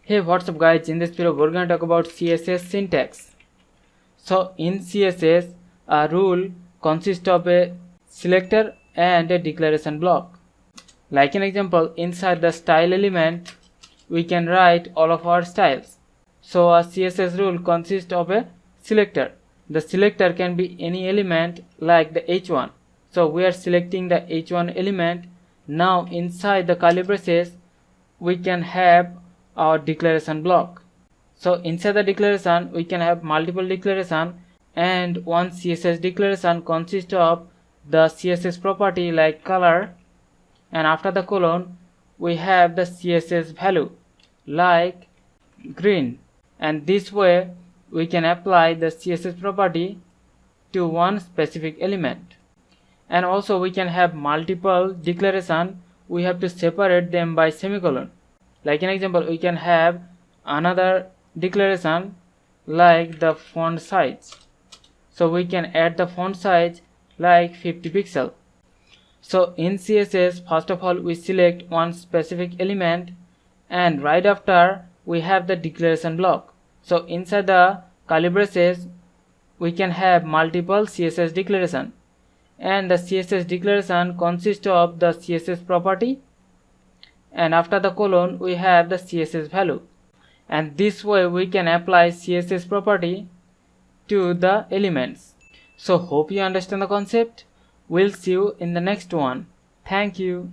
Hey, what's up guys, in this video we're going to talk about CSS syntax. So in CSS, a rule consists of a selector and a declaration block. Like an example, inside the style element we can write all of our styles. So a CSS rule consists of a selector. The selector can be any element like the h1. So we are selecting the h1 element. Now inside the curly braces we can have our declaration block. So inside the declaration we can have multiple declaration, and one CSS declaration consists of the CSS property like color, and after the colon we have the CSS value like green, and this way we can apply the CSS property to one specific element. And also we can have multiple declaration, we have to separate them by semicolon. Like an example, we can have another declaration like the font size. So we can add the font size like 50 pixel. So in CSS, first of all we select one specific element, and right after we have the declaration block. So inside the curly braces we can have multiple CSS declaration, and the CSS declaration consists of the CSS property, and after the colon we have the CSS value, and this way we can apply CSS property to the elements. So hope you understand the concept. We'll see you in the next one. Thank you.